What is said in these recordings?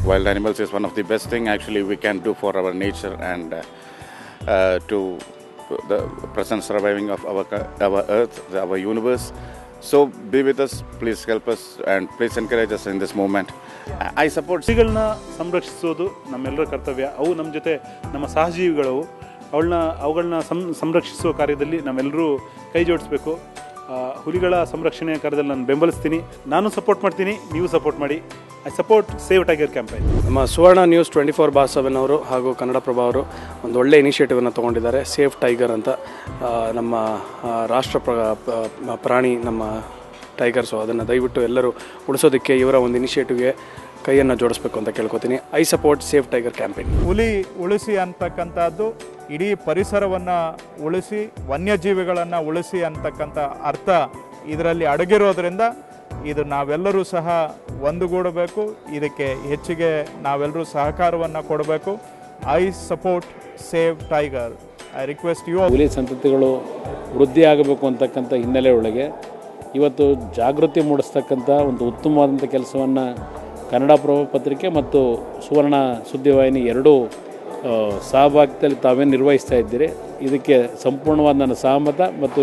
Wild animals is one of the best thing actually we can do for our nature and to the present surviving of our earth, our universe. So be with us, please help us and please encourage us in this moment. I support ಹಕ್ಕಿಗಳನ್ನ ಸಂರಕ್ಷಿಸೋದು ನಮ್ಮೆಲ್ಲರ ಕರ್ತವ್ಯ. ಅವು ನಮ್ಮ ಜೊತೆ ನಮ್ಮ ಸಹಜೀವಿಗಳು. ಅವುಗಳನ್ನ ಸಂರಕ್ಷಿಸುವ ಕಾರ್ಯದಲ್ಲಿ ನಾವೆಲ್ಲರೂ ಕೈ ಜೋಡಿಸಬೇಕು. ಹುಲಿಗಳ ಸಂರಕ್ಷಣೆಯ ಕಾರ್ಯದಲ್ಲಿ ನಾನು ಬೆಂಬಲಿಸ್ತೀನಿ. ನಾನು ಸಪೋರ್ಟ್ ಮಾಡ್ತೀನಿ, ನೀವು ಸಪೋರ್ಟ್ ಮಾಡಿ. I support save tiger campaign. ನಮ್ಮ ಸುವರ್ಣ ನ್ಯೂಸ್ 24/7 ಅವರು ಹಾಗೂ ಕನ್ನಡಪ್ರಭ ಅವರು ಒಂದು ಒಳ್ಳೆ ಇನಿಷಿಯೇಟಿವನ್ನು ತೊಗೊಂಡಿದ್ದಾರೆ. ಸೇಫ್ ಟೈಗರ್ ಅಂತ ನಮ್ಮ ರಾಷ್ಟ್ರ ಪ್ರಾಣಿ ನಮ್ಮ ಟೈಗರ್ಸು, ಅದನ್ನು ದಯವಿಟ್ಟು ಎಲ್ಲರೂ ಉಳಿಸೋದಕ್ಕೆ ಇವರ ಒಂದು ಇನಿಷಿಯೇಟಿವ್ಗೆ ಕೈಯನ್ನು ಜೋಡಿಸ್ಬೇಕು ಅಂತ ಕೇಳ್ಕೊತೀನಿ. I support safe tiger campaign. ಹುಲಿ ಉಳಿಸಿ ಅಂತಕ್ಕಂಥದ್ದು ಇಡೀ ಪರಿಸರವನ್ನು ಉಳಿಸಿ, ವನ್ಯಜೀವಿಗಳನ್ನು ಉಳಿಸಿ ಅಂತಕ್ಕಂಥ ಅರ್ಥ ಇದರಲ್ಲಿ ಅಡಗಿರೋದ್ರಿಂದ ಇದು ನಾವೆಲ್ಲರೂ ಸಹ ಒಂದುಗೂಡಬೇಕು. ಇದಕ್ಕೆ ಹೆಚ್ಚಿಗೆ ನಾವೆಲ್ಲರೂ ಸಹಕಾರವನ್ನು ಕೊಡಬೇಕು. I support save tiger. I request you. ಹುಲಿ ಸಂತತಿಗಳು ವೃದ್ಧಿ ಆಗಬೇಕು ಅಂತಕ್ಕಂಥ ಹಿನ್ನೆಲೆ ಒಳಗೆ ಇವತ್ತು ಜಾಗೃತಿ ಮೂಡಿಸ್ತಕ್ಕಂಥ ಒಂದು ಉತ್ತಮವಾದಂಥ ಕೆಲಸವನ್ನು ಕನ್ನಡಪ್ರಭ ಪತ್ರಿಕೆ ಮತ್ತು ಸುವರ್ಣ ಸುದ್ದಿವಾಹಿನಿ ಎರಡೂ ಸಹಭಾಗಿತ್ವದಲ್ಲಿ ತಾವೇನು ನಿರ್ವಹಿಸ್ತಾ ಇದ್ದೀರಿ. ಇದಕ್ಕೆ ಸಂಪೂರ್ಣವಾದ ನನ್ನ ಸಹಮತ ಮತ್ತು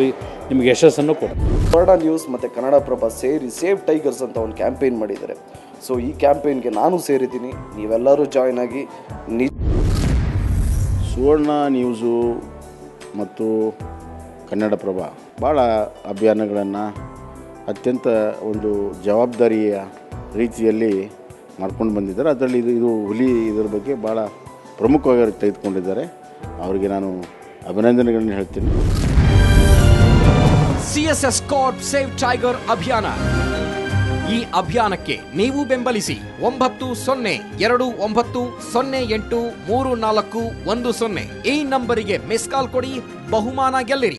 ನಿಮಗೆ ಯಶಸ್ಸನ್ನು ಕೊಡ್ತೀನಿ. ಸುವರ್ಣ ನ್ಯೂಸ್ ಮತ್ತು ಕನ್ನಡಪ್ರಭ ಸೇರಿ ಸೇವ್ ಟೈಗರ್ಸ್ ಅಂತ ಒಂದು ಕ್ಯಾಂಪೇನ್ ಮಾಡಿದ್ದಾರೆ. ಸೊ ಈ ಕ್ಯಾಂಪೇನ್ಗೆ ನಾನು ಸೇರಿದ್ದೀನಿ, ನೀವೆಲ್ಲರೂ ಜಾಯ್ನ್ ಆಗಿ. ಸುವರ್ಣ ನ್ಯೂಸು ಮತ್ತು ಕನ್ನಡಪ್ರಭ ಭಾಳ ಅಭಿಯಾನಗಳನ್ನು ಅತ್ಯಂತ ಒಂದು ಜವಾಬ್ದಾರಿಯ ರೀತಿಯಲ್ಲಿ ಮಾಡ್ಕೊಂಡು ಬಂದಿದ್ದಾರೆ. ಅದರಲ್ಲಿ ಇದು ಹುಲಿ ಇದರ ಬಗ್ಗೆ ಭಾಳ ಪ್ರಮುಖವಾಗಿ ತೆಗೆದುಕೊಂಡಿದ್ದಾರೆ. ಅವರಿಗೆ ನಾನು ಅಭಿನಂದನೆಗಳನ್ನು ಹೇಳ್ತೀನಿ. CSS Corp ಸೇವ್ ಟೈಗರ್ ಅಭಿಯಾನ. ಈ ಅಭಿಯಾನಕ್ಕೆ ನೀವು ಬೆಂಬಲಿಸಿ 9029083410 ಈ ನಂಬರಿಗೆ ಮಿಸ್ ಕಾಲ್ ಕೊಡಿ, ಬಹುಮಾನ ಗೆಲ್ಲಿರಿ.